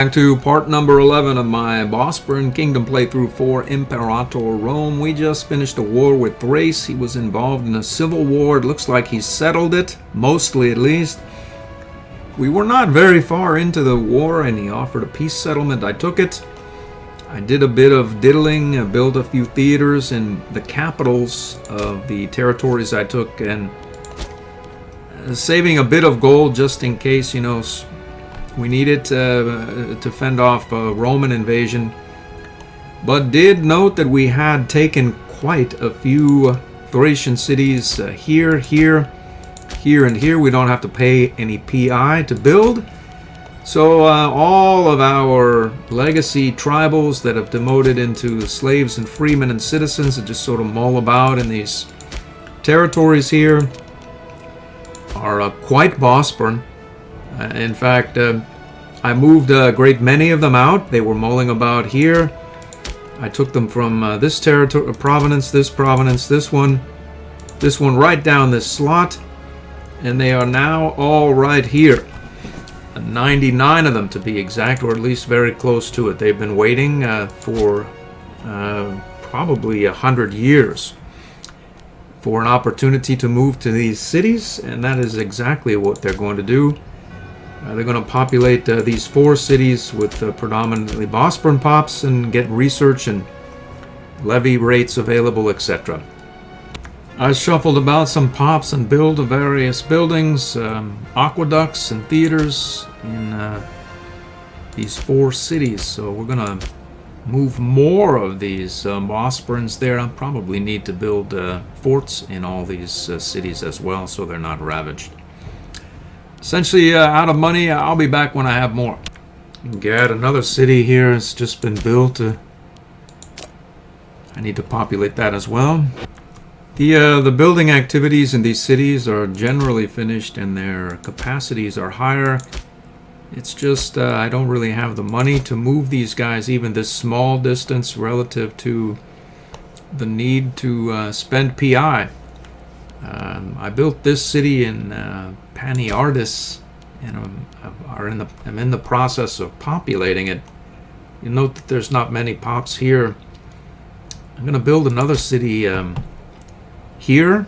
Back to part number 11 of my Bosporan Kingdom playthrough for Imperator Rome. We just finished a war with Thrace. He was involved in a civil war. It looks like he settled it, mostly at least. We were not very far into the war and he offered a peace settlement. I took it. I did a bit of diddling, built a few theaters in the capitals of the territories I took, and saving a bit of gold just in case, you know, we needed to fend off a Roman invasion, but did note that we had taken quite a few Thracian cities here, and here. We don't have to pay any PI to build. So all of our legacy tribals that have demoted into slaves and freemen and citizens that just sort of mull about in these territories here are quite Bosporan. In fact, I moved a great many of them out. They were mulling about here. I took them from this territory, province, this one right down this slot, and they are now all right here. 99 of them to be exact, or at least very close to it. They've been waiting for probably 100 years for an opportunity to move to these cities, and that is exactly what they're going to do. They're going to populate these 4 cities with predominantly Bosporan pops and get research and levy rates available, etc. I shuffled about some pops and built various buildings, aqueducts and theaters in these 4 cities. So we're going to move more of these Bosporans there. I'll probably need to build forts in all these cities as well so they're not ravaged. Essentially out of money. I'll be back when I have more. Get another city here. It's just been built. I need to populate that as well. The building activities in these cities are generally finished and their capacities are higher. It's just I don't really have the money to move these guys even this small distance relative to the need to spend PI. I built this city in Pantheon, and I'm in the process of populating it. You note that there's not many pops here. I'm going to build another city here,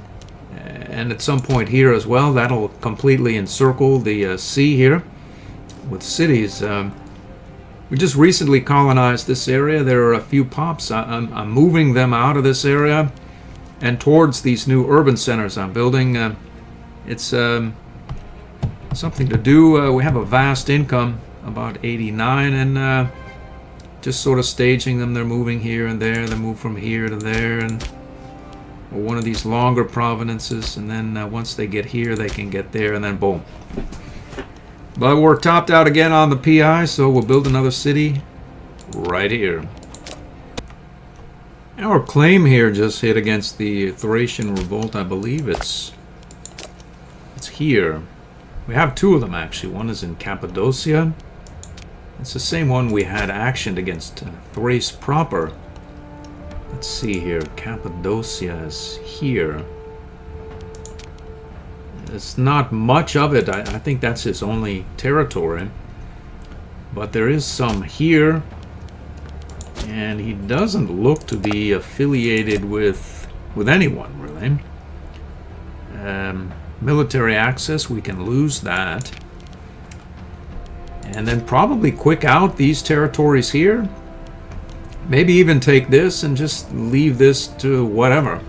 and at some point here as well. That'll completely encircle the sea here with cities. We just recently colonized this area. There are a few pops. I'm moving them out of this area and towards these new urban centers I'm building. It's something to do. We have a vast income, about 89, and just sort of staging them. They're moving here and there. They move from here to there, and one of these longer provinces, and then once they get here, they can get there, and then boom. But we're topped out again on the PI, so we'll build another city right here. Our claim here just hit against the Thracian revolt. I believe it's here. We have 2 of them actually. One is in Cappadocia. It's the same one we had actioned against Thrace proper. Let's see here. Cappadocia is here. It's not much of it. I think that's his only territory. But there is some here. And he doesn't look to be affiliated with anyone, really. Military access, we can lose that. And then probably quick out these territories here. Maybe even take this and just leave this to whatever.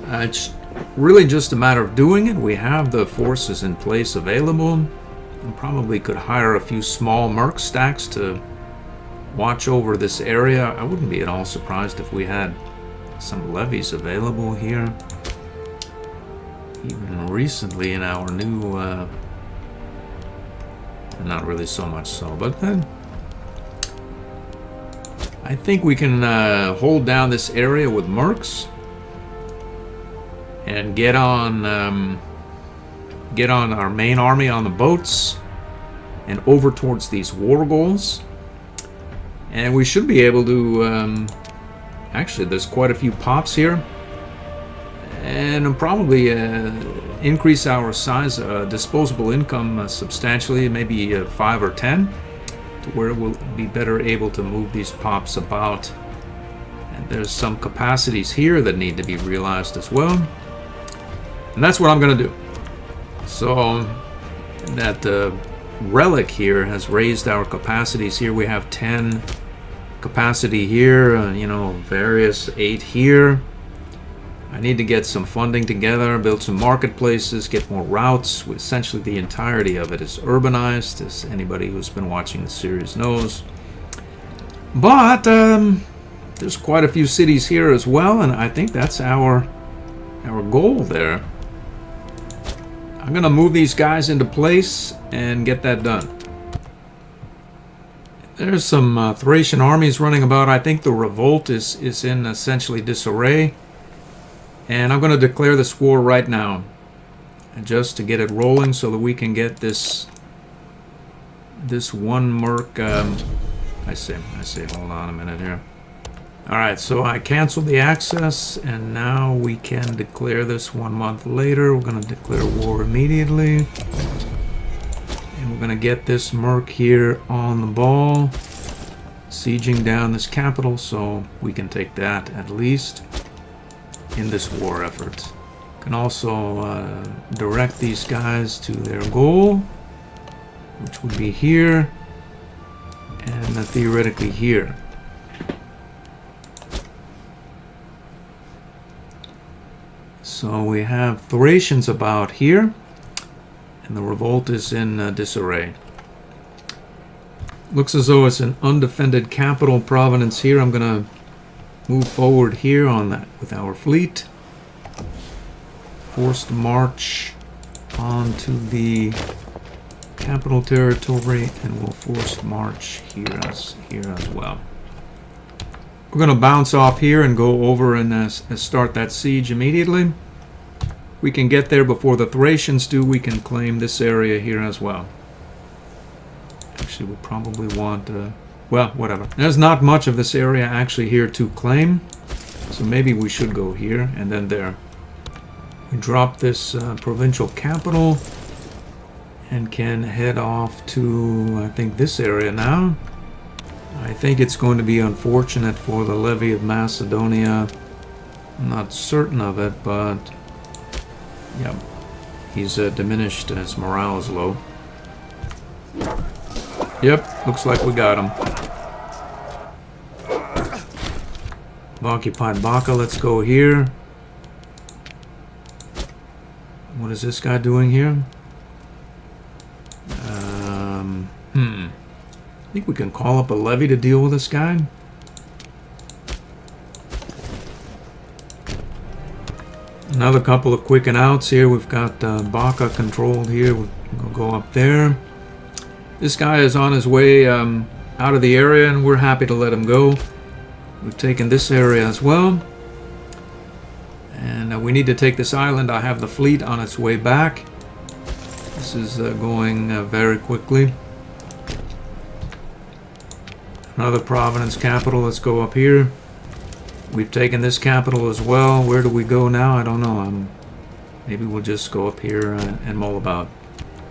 It's really just a matter of doing it. We have the forces in place available. And probably could hire a few small merc stacks to watch over this area. I wouldn't be at all surprised if we had some levies available here. Even recently in our new... not really so much so, but then... I think we can hold down this area with mercs and get on our main army on the boats and over towards these war goals. And we should be able to actually there's quite a few pops here, and probably increase our size disposable income substantially, maybe 5 or 10. to where we'll be better able to move these pops about. And there's some capacities here that need to be realized as well. And that's what I'm going to do. So that relic here has raised our capacities. Here we have 10 capacity here, you know, various 8 here. I need to get some funding together, build some marketplaces, get more routes. Essentially the entirety of it is urbanized, as anybody who's been watching the series knows. But there's quite a few cities here as well, and I think that's our goal there. I'm gonna move these guys into place and get that done. There's some Thracian armies running about. I think the revolt is in essentially disarray. And I'm going to declare this war right now, just to get it rolling, so that we can get this one merc. I say, hold on a minute here. All right, so I canceled the access, and now we can declare this 1 month later. We're going to declare war immediately, and we're going to get this merc here on the ball, sieging down this capital, so we can take that at least in this war effort. Can also direct these guys to their goal, which would be here, and theoretically here. So we have Thracians about here, and the revolt is in disarray. Looks as though it's an undefended capital province here. I'm gonna move forward here on that with our fleet. Forced march onto the capital territory, and we'll forced march here as well. We're going to bounce off here and go over and start that siege immediately. We can get there before the Thracians do. We can claim this area here as well. Actually, we'll probably want well, whatever. There's not much of this area actually here to claim, so maybe we should go here and then there. We drop this provincial capital and can head off to, I think, this area now. I think it's going to be unfortunate for the levy of Macedonia. I'm not certain of it, but yeah, he's diminished. His morale is low. Yep, looks like we got him. We've occupied Baca. Let's go here. What is this guy doing here? I think we can call up a levy to deal with this guy. Another couple of quick and outs here. We've got Baca controlled here. We'll go up there. This guy is on his way out of the area, and we're happy to let him go. We've taken this area as well. And we need to take this island. I have the fleet on its way back. This is going very quickly. Another province capital. Let's go up here. We've taken this capital as well. Where do we go now? I don't know. Maybe we'll just go up here and mull about.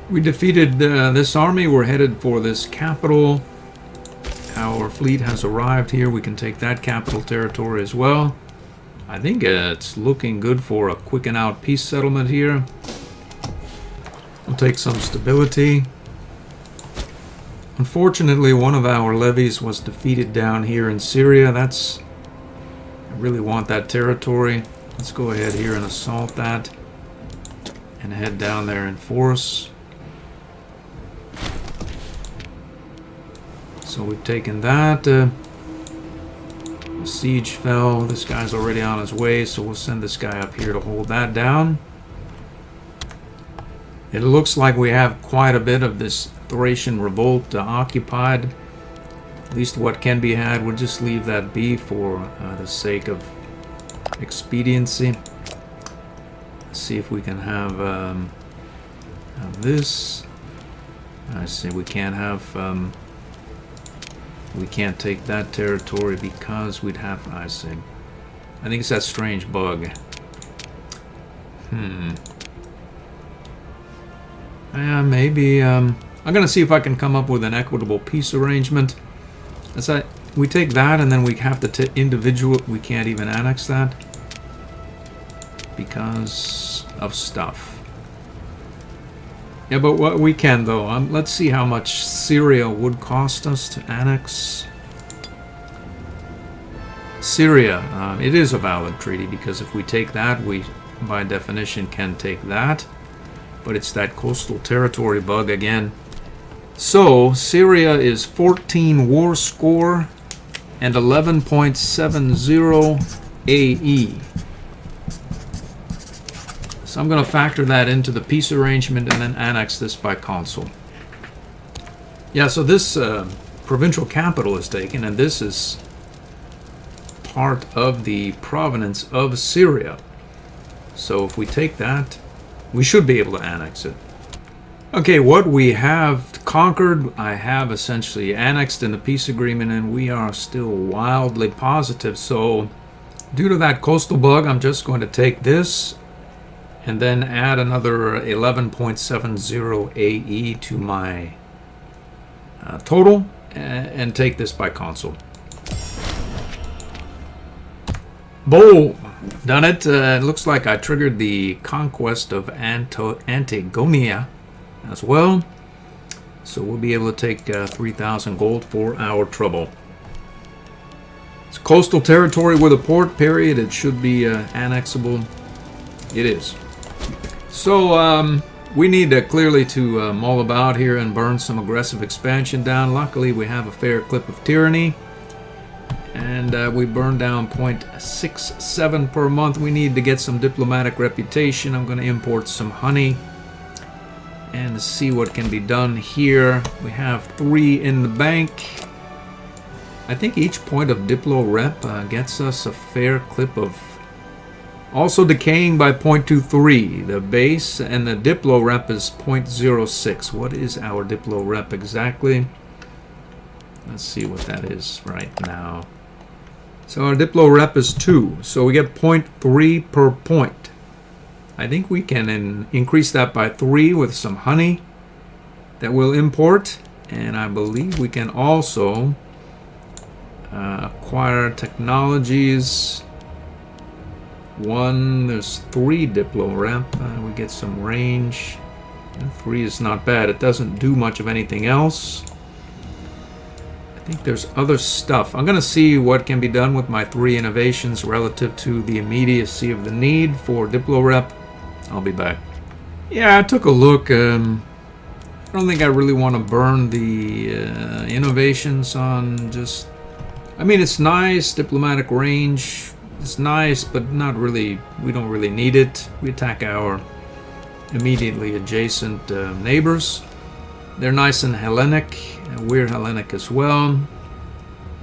We defeated this army. We're headed for this capital. Our fleet has arrived here. We can take that capital territory as well. I think it's looking good for a quick and out peace settlement here. We'll take some stability. Unfortunately, one of our levies was defeated down here in Syria. I really want that territory. Let's go ahead here and assault that and head down there in force. So we've taken that. The siege fell. This guy's already on his way, so we'll send this guy up here to hold that down. It looks like we have quite a bit of this Thracian revolt occupied. At least what can be had. We'll just leave that be for the sake of expediency. Let's see if we can have this. I see we can't have. We can't take that territory because we'd have. I see. I think it's that strange bug. Yeah, maybe I'm going to see if I can come up with an equitable peace arrangement. We take that and then we have to we can't even annex that because of stuff. Yeah, but what we can though. Let's see how much Syria would cost us to annex. Syria, it is a valid treaty because if we take that, we by definition can take that. But it's that coastal territory bug again. So Syria is 14 war score and 11.70 AE. So I'm going to factor that into the peace arrangement and then annex this by consul. Yeah, so this provincial capital is taken, and this is part of the province of Syria. So if we take that, we should be able to annex it. Okay, what we have conquered, I have essentially annexed in the peace agreement, and we are still wildly positive. So due to that coastal bug, I'm just going to take this and then add another 11.70 AE to my total and take this by consul. Boom! Done it. It looks like I triggered the conquest of Antigonia as well. So we'll be able to take 3,000 gold for our trouble. It's coastal territory with a port, period. It should be annexable. It is. So we need clearly to mull about here and burn some aggressive expansion down. Luckily we have a fair clip of tyranny. And we burned down 0.67 per month. We need to get some diplomatic reputation. I'm going to import some honey and see what can be done here. We have 3 in the bank. I think each point of Diplo Rep gets us a fair clip of... Also decaying by 0.23. The base and the Diplo Rep is 0.06. What is our Diplo Rep exactly? Let's see what that is right now. So our Diplo Rep is 2. So we get 0.3 per point. I think we can increase that by 3 with some honey that we'll import. And I believe we can also acquire technologies. There's 3 Diplo Rep. We get some range. And 3 is not bad. It doesn't do much of anything else. I think there's other stuff. I'm going to see what can be done with my 3 innovations relative to the immediacy of the need for Diplo Rep. I'll be back. Yeah, I took a look. I don't think I really want to burn the innovations on just... I mean, it's nice. Diplomatic range is nice, but not really. We don't really need it. We attack our immediately adjacent neighbors. They're nice and Hellenic. We're Hellenic as well.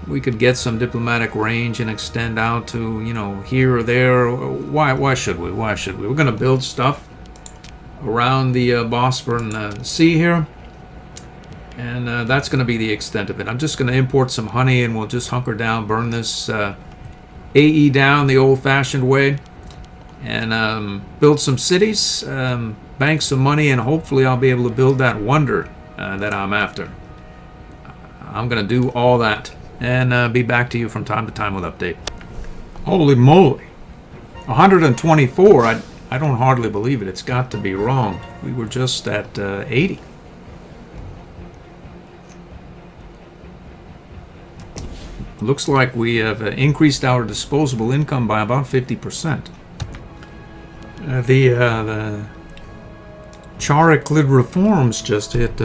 We could get some diplomatic range and extend out to, you know, here or there. Why should we? Why should we? We're going to build stuff around the Bosporan Sea here. And that's going to be the extent of it. I'm just going to import some honey and we'll just hunker down, burn this AE down the old-fashioned way. And build some cities, bank some money, and hopefully I'll be able to build that wonder that I'm after. I'm going to do all that. And be back to you from time to time with update. Holy moly. 124. I don't hardly believe it. It's got to be wrong. We were just at 80. Looks like we have increased our disposable income by about 50%. The Chariclid reforms just hit.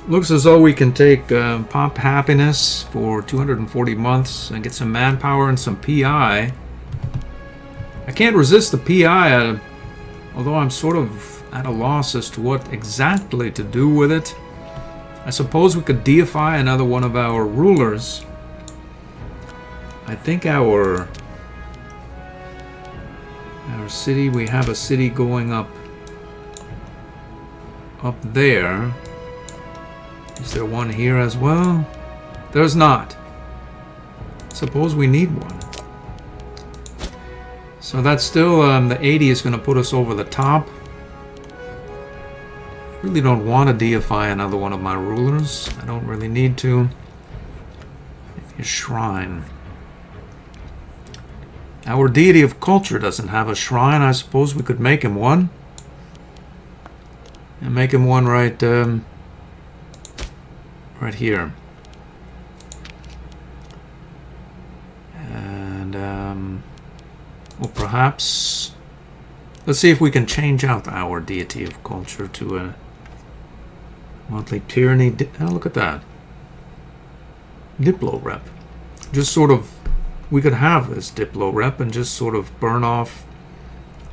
Looks as though we can take Pop Happiness for 240 months and get some manpower and some PI. I can't resist the PI, although I'm sort of at a loss as to what exactly to do with it. I suppose we could deify another one of our rulers. I think our city, we have a city going up there. Is there one here as well? There's not. Suppose we need one. So that's still, the 80 is going to put us over the top. Really don't want to deify another one of my rulers. I don't really need to. Maybe a shrine. Our deity of culture doesn't have a shrine. I suppose we could make him one. And make him one right here. And well, perhaps let's see if we can change out our deity of culture to a monthly tyranny. Oh, look at that. Diplo Rep. Just sort of, we could have this Diplo Rep and just sort of burn off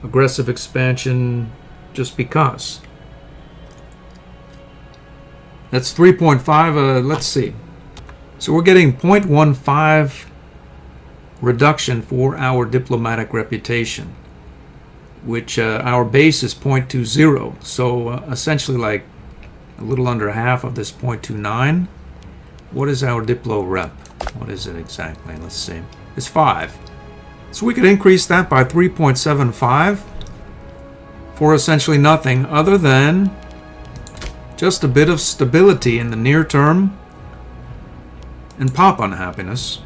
aggressive expansion just because. That's 3.5. Let's see. So we're getting 0.15 reduction for our diplomatic reputation, which our base is 0.20. So essentially like a little under half of this 0.29. What is our Diplo Rep? What is it exactly? Let's see. It's 5. So we could increase that by 3.75 for essentially nothing other than just a bit of stability in the near term and pop unhappiness.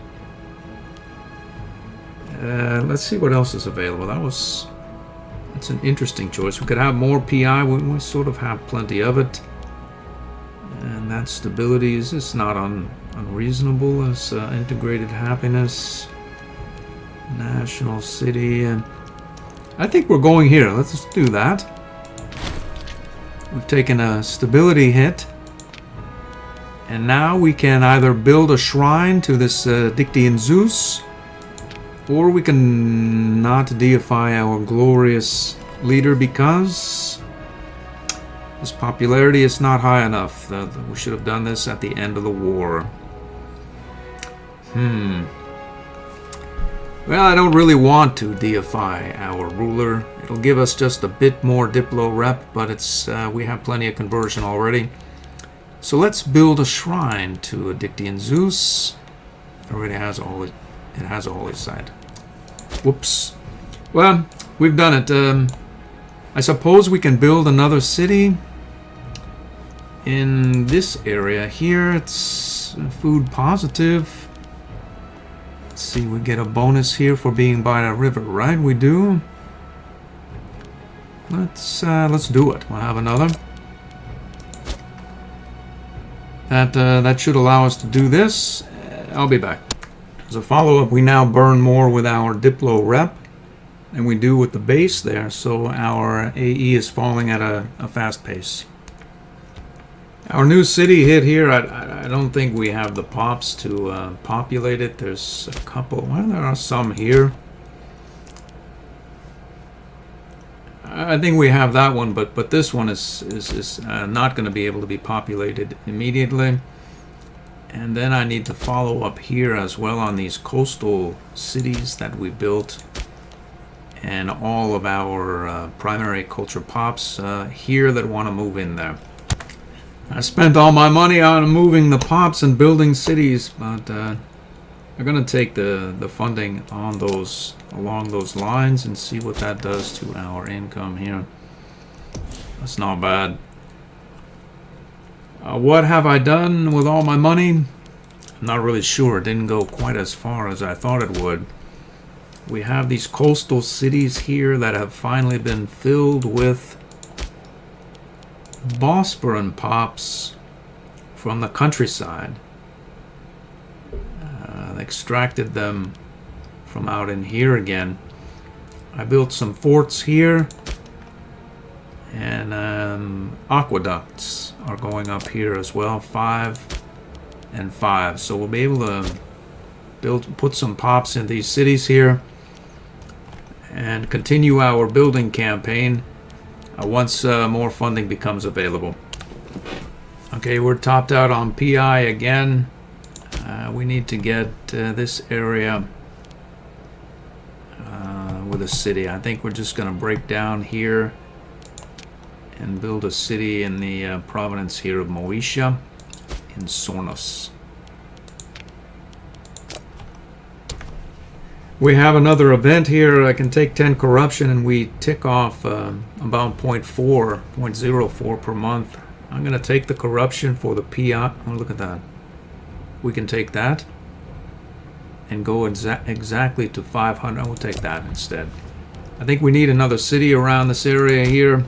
Let's see what else is available. That's an interesting choice. We could have more PI. We sort of have plenty of it. And that stability is just not unreasonable as integrated happiness. National city. And I think we're going here. Let's just do that. We've taken a stability hit. And now we can either build a shrine to this Dictyan Zeus, or we can not deify our glorious leader because his popularity is not high enough. We should have done this at the end of the war. Well, I don't really want to deify our ruler. It'll give us just a bit more Diplo Rep, but it's we have plenty of conversion already. So let's build a shrine to a Dictyan Zeus. It already has all it. It has a holy site. Whoops. Well, we've done it. I suppose we can build another city in this area here. It's food positive. Let's see, we get a bonus here for being by the river, right? We do. Let's do it. We'll have another. That should allow us to do this. I'll be back. As a follow-up, we now burn more with our Diplo Rep than we do with the base there, so our AE is falling at a fast pace. Our new city hit here. I don't think we have the pops to populate it. There's a couple. Well, there are some here. I think we have that one, but this one is not going to be able to be populated immediately. And then I need to follow up here as well on these coastal cities that we built, and all of our primary culture pops here that want to move in there. I spent all my money on moving the pops and building cities, but I'm going to take the funding on those along those lines and see what that does to our income here. That's not bad. What have I done with all my money? I'm not really sure. It didn't go quite as far as I thought it would. We have these coastal cities here that have finally been filled with Bosporan pops from the countryside. Extracted them from out in here again. I built some forts here, and aqueducts are going up here as well, 5 and 5. So we'll be able to put some pops in these cities here and continue our building campaign once more funding becomes available. Okay, we're topped out on PI again. We need to get this area with a city. I think we're just going to break down here and build a city in the province here of Moesia in Sornos. We have another event here. I can take 10 corruption and we tick off about 0.04 per month. I'm going to take the corruption for the PI. Oh, look at that. We can take that and go exactly to 500. I will take that instead. I think we need another city around this area here.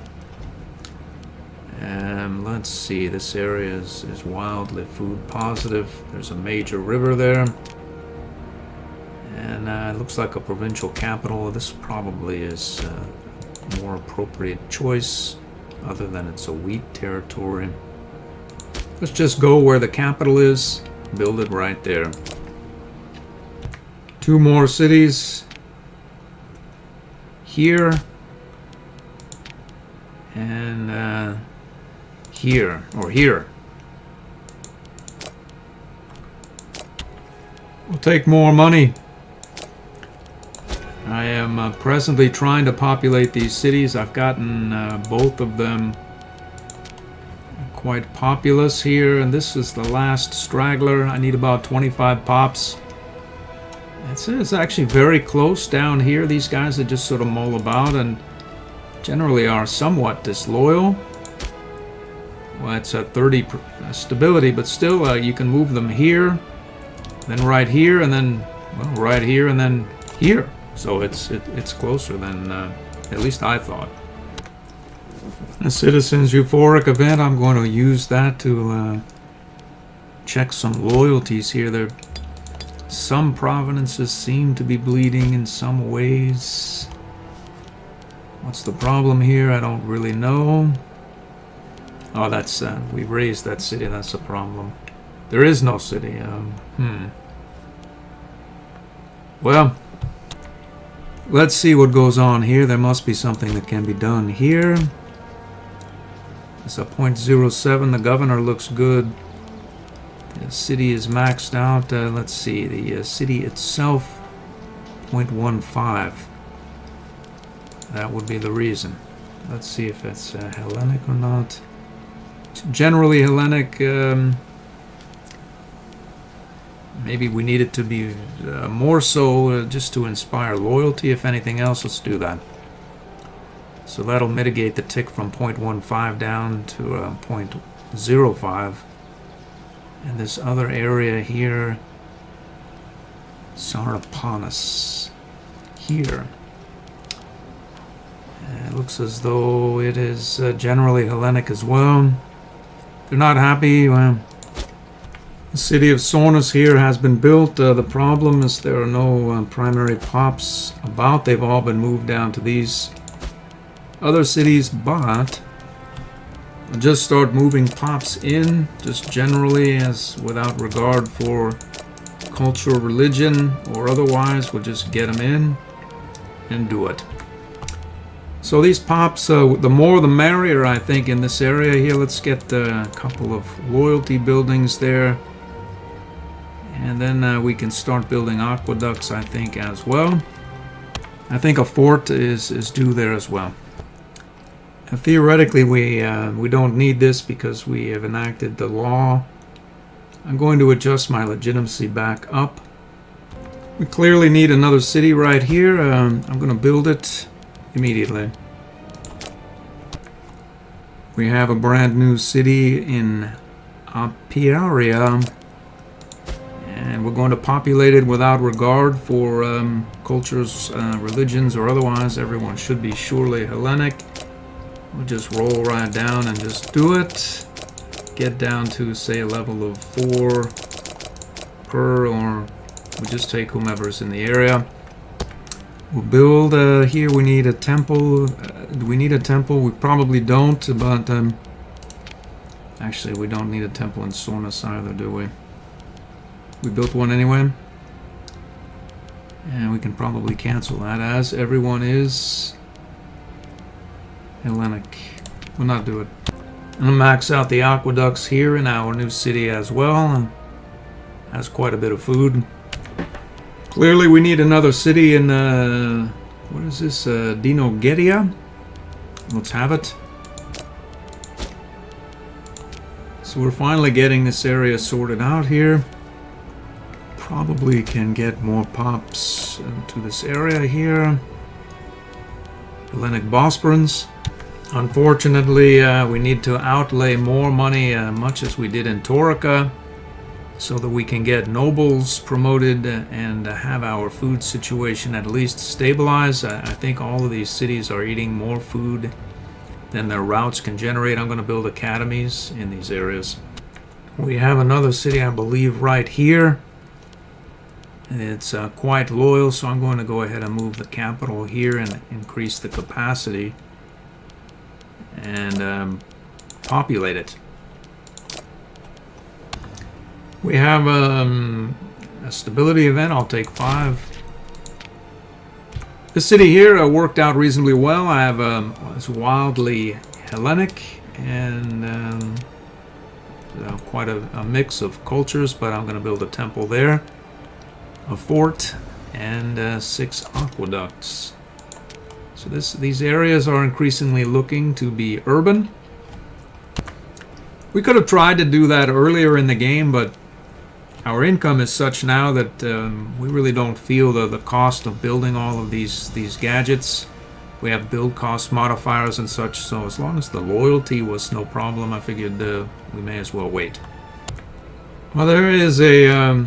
Let's see. This area is wildly food positive. There's a major river there. And it looks like a provincial capital. This probably is a more appropriate choice, other than it's a wheat territory. Let's just go where the capital is, build it right there. 2 more cities here and here, or here. We'll take more money. I am presently trying to populate these cities. I've gotten both of them quite populous here, and this is the last straggler. I need about 25 pops. It's actually very close down here. These guys that just sort of mull about and generally are somewhat disloyal. Well, it's a 30 stability, but still you can move them here, then right here, and then well, right here, and then here. So it's closer than at least I thought. A Citizens Euphoric event, I'm going to use that to check some loyalties here. There, some provinces seem to be bleeding in some ways. What's the problem here? I don't really know. Oh, that's we raised that city. That's a problem. There is no city. Well, let's see what goes on here. There must be something that can be done here. It's a 0.07. The governor looks good. The city is maxed out. Let's see. The city itself, 0.15. That would be the reason. Let's see if it's Hellenic or not. It's generally Hellenic. Maybe we need it to be more so just to inspire loyalty. If anything else, let's do that. So that'll mitigate the tick from 0.15 down to 0.05. And this other area here, Sarpanis, here. It looks as though it is generally Hellenic as well. They're not happy. Well, the city of Sornus here has been built. The problem is there are no primary pops about. They've all been moved down to these other cities, but I'll just start moving pops in, just generally, as without regard for culture, religion, or otherwise. We'll just get them in and do it. So these pops, the more the merrier, I think, in this area here. Let's get a couple of loyalty buildings there. And then we can start building aqueducts, I think, as well. I think a fort is due there as well. And theoretically, we don't need this because we have enacted the law. I'm going to adjust my legitimacy back up. We clearly need another city right here. I'm going to build it immediately. We have a brand new city in Apiaria, and we're going to populate it without regard for cultures, religions, or otherwise. Everyone should be surely Hellenic. We'll just roll right down and just do it. Get down to, say, a level of 4 per, or we just take whomever's in the area. We'll build here. We need a temple. Do we need a temple? We probably don't, but actually we don't need a temple in Sornus either, do we? We built one anyway. And we can probably cancel that, as everyone is Hellenic. We'll not do it. I'm going to max out the aqueducts here in our new city as well. Has quite a bit of food. Clearly we need another city in, what is this, Dinogeria? Let's have it. So we're finally getting this area sorted out here. Probably can get more pops to this area here. Hellenic Bosporans. Unfortunately, we need to outlay more money, much as we did in Torika, so that we can get nobles promoted and have our food situation at least stabilize. I think all of these cities are eating more food than their routes can generate. I'm going to build academies in these areas. We have another city, I believe, right here. It's quite loyal, so I'm going to go ahead and move the capital here and increase the capacity and populate it. We have a stability event. I'll take 5. This city here worked out reasonably well. I have it's wildly Hellenic and quite a mix of cultures, but I'm going to build a temple there, a fort, and 6 aqueducts. So these areas are increasingly looking to be urban. We could have tried to do that earlier in the game, but our income is such now that we really don't feel the cost of building all of these gadgets. We have build cost modifiers and such, so as long as the loyalty was no problem, I figured we may as well wait. Well, there is a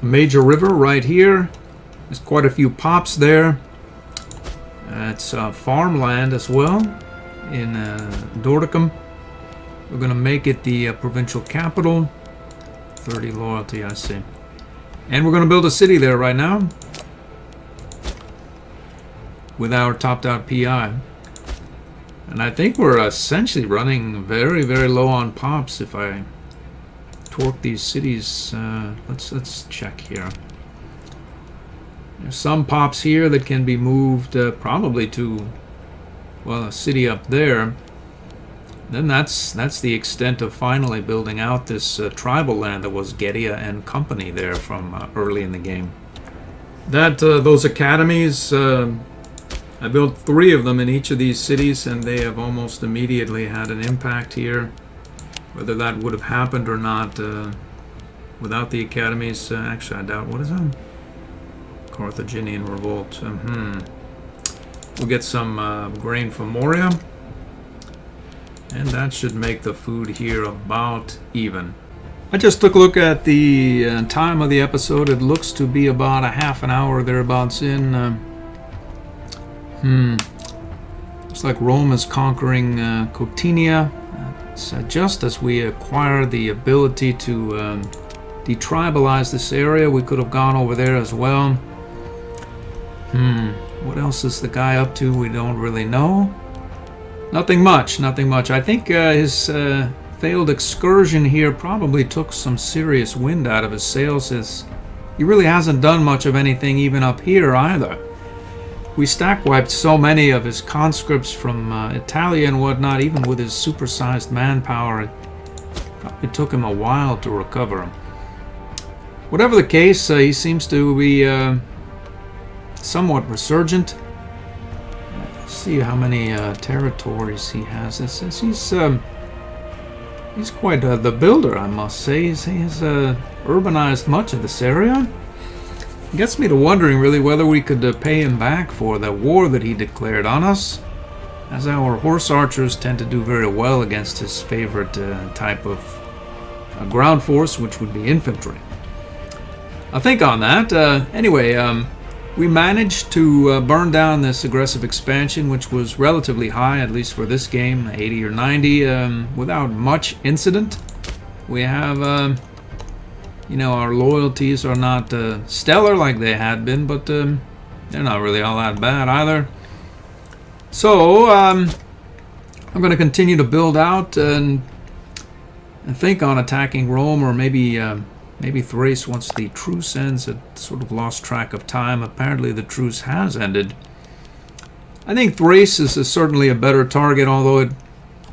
major river right here. There's quite a few pops there. It's farmland as well in Dorticum. We're going to make it the provincial capital. 30 loyalty, I see. And we're going to build a city there right now with our topped-out PI. And I think we're essentially running very, very low on pops. If I torque these cities, let's check here. There's some pops here that can be moved probably to, well, a city up there. Then that's the extent of finally building out this tribal land that was Getia and company there from early in the game. Those academies, I built 3 of them in each of these cities, and they have almost immediately had an impact here. Whether that would have happened or not without the academies, actually I doubt. What is that? Carthaginian revolt. We'll get some grain from Moria. And that should make the food here about even. I just took a look at the time of the episode. It looks to be about a half an hour thereabouts in. Looks like Rome is conquering Cotinia. It's just as we acquire the ability to detribalize this area. We could have gone over there as well. What else is the guy up to? We don't really know. Nothing much. I think his failed excursion here probably took some serious wind out of his sails, as he really hasn't done much of anything even up here either. We stack wiped so many of his conscripts from Italia and whatnot, even with his supersized manpower. It probably took him a while to recover. Whatever the case, he seems to be somewhat resurgent. See how many territories he has. It says he's quite the builder, I must say. He has urbanized much of this area. It gets me to wondering really whether we could pay him back for the war that he declared on us, as our horse archers tend to do very well against his favorite type of ground force, which would be infantry. I'll think on that. Anyway, we managed to burn down this aggressive expansion, which was relatively high, at least for this game, 80 or 90, without much incident. We have, our loyalties are not stellar like they had been, but they're not really all that bad either. So, I'm going to continue to build out and think on attacking Rome, or maybe Thrace once the truce ends. It sort of lost track of time. Apparently the truce has ended. I think Thrace is certainly a better target, although it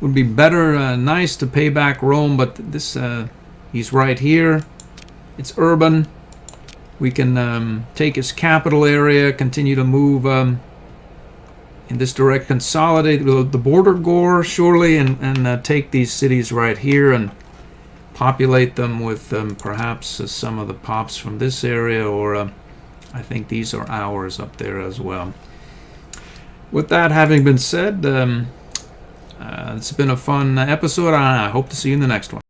would be better, nice to pay back Rome, but this, he's right here. It's urban. We can take his capital area, continue to move in this direct, consolidate the border gore, surely, and take these cities right here and populate them with perhaps some of the pops from this area, or I think these are ours up there as well. With that having been said, it's been a fun episode. I hope to see you in the next one.